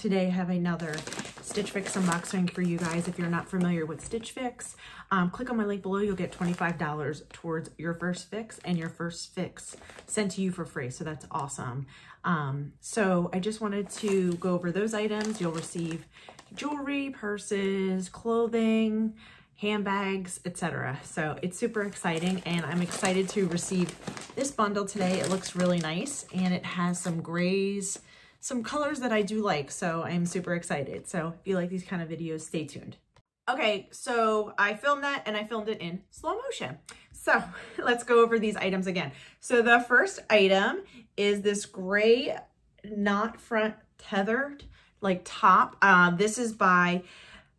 Today I have another Stitch Fix unboxing for you guys. If you're not familiar with Stitch Fix, click on my link below. You'll get $25 towards your first fix and your first fix sent to you for free. So that's awesome. So I just wanted to go over those items. You'll receive jewelry, purses, clothing, handbags, etc. So it's super exciting, and I'm excited to receive this bundle today. It looks really nice, and it has some grays, some colors that I do like, so I'm super excited. So if you like these kind of videos, stay tuned. Okay, so I filmed that, and I filmed it in slow motion. So let's go over these items again. So the first item is this gray knot front tethered like top. This is by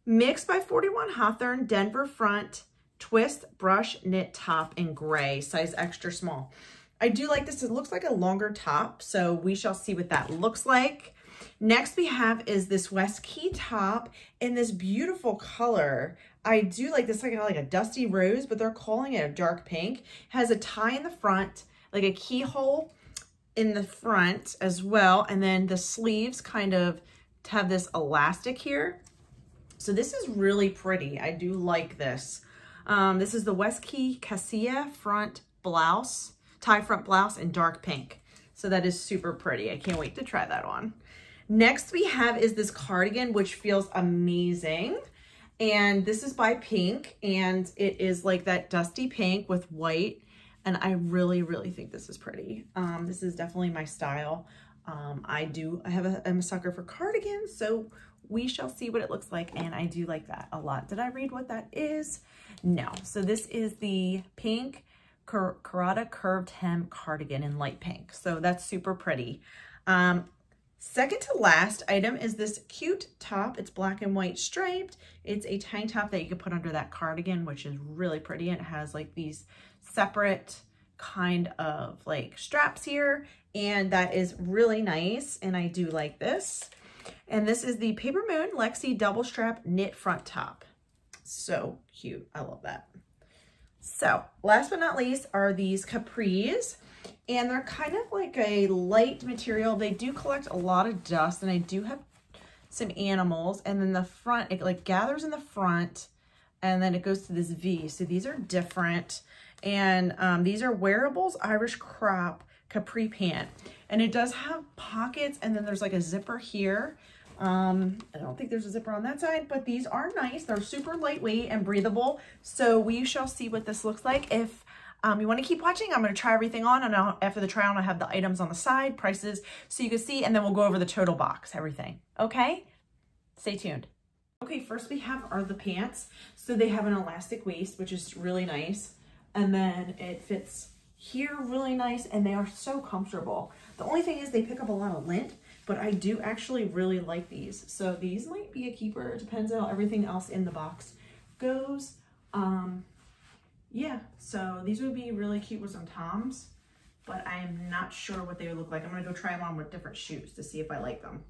Mixed by 41 Hawthorne, Denver front, twist brush knit top in gray, size extra small. I do like this. It looks like a longer top, so we shall see what that looks like. Next we have is this West Key top in this beautiful color. I do like this, like a dusty rose, but they're calling it a dark pink. It has a tie in the front, like a keyhole in the front as well, and then the sleeves kind of have this elastic here. So this is really pretty. I do like this. This is the West Key Cassia front blouse, tie front blouse in dark pink. So that is super pretty. I can't wait to try that on. Next we have is this cardigan, which feels amazing. And this is by Pink, and it is like that dusty pink with white. And I really, really think this is pretty. This is definitely my style. I'm a sucker for cardigans, so we shall see what it looks like, and I do like that a lot. Did I read what that is? No. So this is the Pink Carrata curved hem cardigan in light pink. So that's super pretty. Second to last item is this cute top. It's black and white striped. It's a tank top that you can put under that cardigan, which is really pretty. And it has like these separate kind of like straps here, and that is really nice, and I do like this. And this is the Paper Moon Lexi double strap knit front top. So cute. I love that. So last but not least are these capris, and they're kind of like a light material. They do collect a lot of dust, and I do have some animals, and then the front, it like gathers in the front, and then it goes to this V. So these are different, and these are wearables Irish crop capri pant, and it does have pockets, and then there's like a zipper here. I don't think there's a zipper on that side, but these are nice. They're super lightweight and breathable, so we shall see what this looks like. If you want to keep watching, I'm going to try everything on, and after the try on, I have the items on the side, prices, so you can see, and then we'll go over the total box, everything. Okay, stay tuned. Okay, first we are the pants. So they have an elastic waist, which is really nice, and then it fits here really nice, and they are so comfortable. The only thing is they pick up a lot of lint, but I do actually really like these. So these might be a keeper. It depends on how everything else in the box goes. Yeah, so these would be really cute with some Toms, but I am not sure what they would look like. I'm gonna go try them on with different shoes to see if I like them.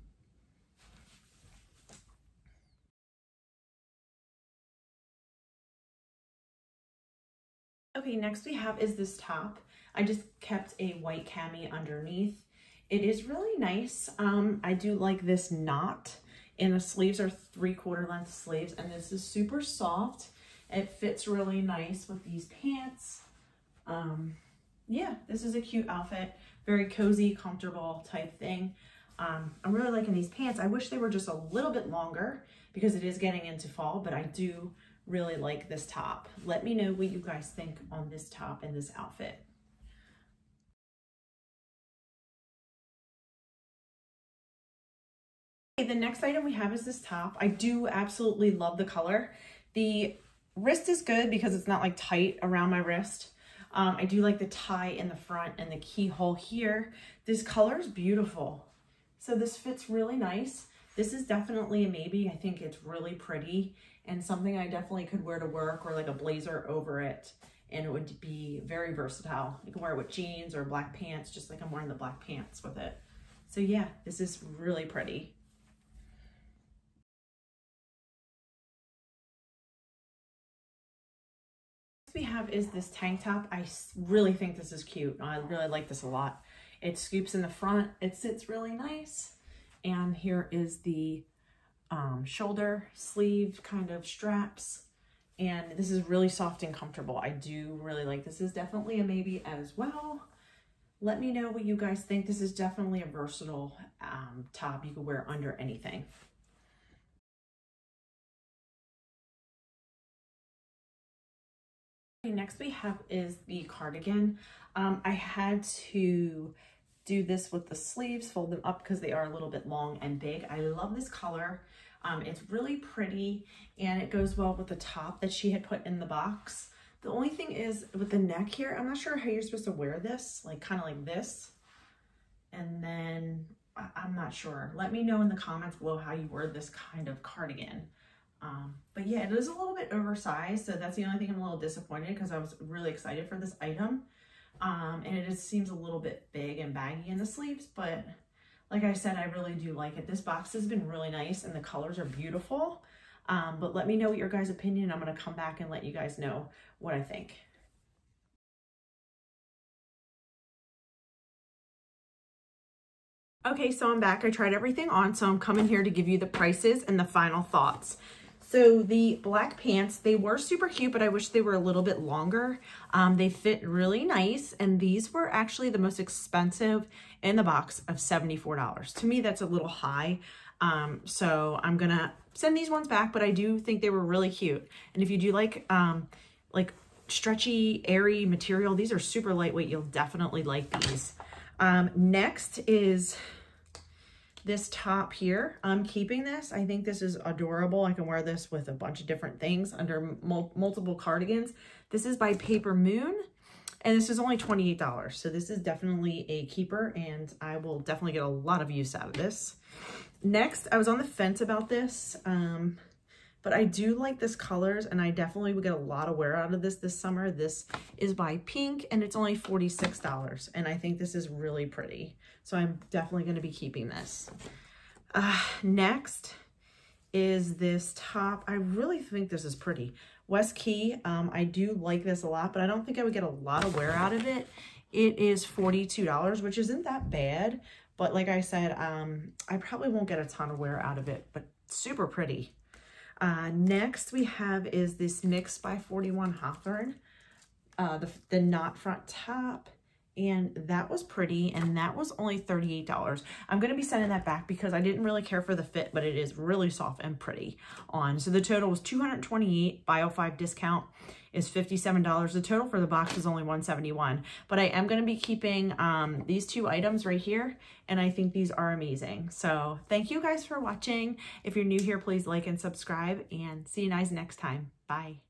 Okay, next we have is this top. I just kept a white cami underneath. It is really nice. I do like this knot, and the sleeves are 3/4 length sleeves, and this is super soft. It fits really nice with these pants. Yeah, this is a cute outfit. Very cozy, comfortable type thing. I'm really liking these pants. I wish they were just a little bit longer because it is getting into fall, but I do really like this top. Let me know what you guys think on this top and this outfit. Okay, the next item we have is this top. I do absolutely love the color. The wrist is good because it's not like tight around my wrist. I do like the tie in the front and the keyhole here. This color is beautiful. So this fits really nice. This is definitely a maybe. I think it's really pretty and something I definitely could wear to work, or like a blazer over it, and it would be very versatile. You can wear it with jeans or black pants, just like I'm wearing the black pants with it. So yeah, this is really pretty. Next we have is this tank top. I really think this is cute. I really like this a lot. It scoops in the front. It sits really nice. And here is the shoulder sleeve kind of straps. And this is really soft and comfortable. I do really like this. Is definitely a maybe as well. Let me know what you guys think. This is definitely a versatile top you could wear under anything. Next we have is the cardigan. I had to do this with the sleeves, fold them up because they are a little bit long and big. I love this color. It's really pretty and it goes well with the top that she had put in the box. The only thing is with the neck here, I'm not sure how you're supposed to wear this, like kind of like this. And then I'm not sure. Let me know in the comments below how you wear this kind of cardigan. But yeah, it is a little bit oversized, so that's the only thing I'm a little disappointed because I was really excited for this item. And it just seems a little bit big and baggy in the sleeves, but like I said, I really do like it. This box has been really nice and the colors are beautiful. But let me know what your guys' opinion. I'm going to come back and let you guys know what I think. Okay, so I'm back. I tried everything on, so I'm coming here to give you the prices and the final thoughts. So the black pants, they were super cute, but I wish they were a little bit longer. They fit really nice, and these were actually the most expensive in the box of $74. To me, that's a little high. So I'm gonna send these ones back, but I do think they were really cute. And if you do like stretchy, airy material, these are super lightweight. You'll definitely like these. Next is this top here. I'm keeping this. I think this is adorable. I can wear this with a bunch of different things under multiple cardigans. This is by Paper Moon, and this is only $28. So this is definitely a keeper, and I will definitely get a lot of use out of this. Next, I was on the fence about this, but I do like this colors, and I definitely would get a lot of wear out of this summer. This is by Pink, and it's only $46, and I think this is really pretty. So I'm definitely going to be keeping this. Next is this top. I really think this is pretty. West Key, I do like this a lot, but I don't think I would get a lot of wear out of it. It is $42, which isn't that bad. But like I said, I probably won't get a ton of wear out of it, but super pretty. Next we have is this Mix by 41 Hawthorne, the knot front top, and that was pretty, and that was only $38. I'm going to be sending that back because I didn't really care for the fit, but it is really soft and pretty on. So the total was $228. Bio 5 discount is $57. The total for the box is only $171, but I am going to be keeping these two items right here, and I think these are amazing. So thank you guys for watching. If you're new here, please like and subscribe, and see you guys next time. Bye.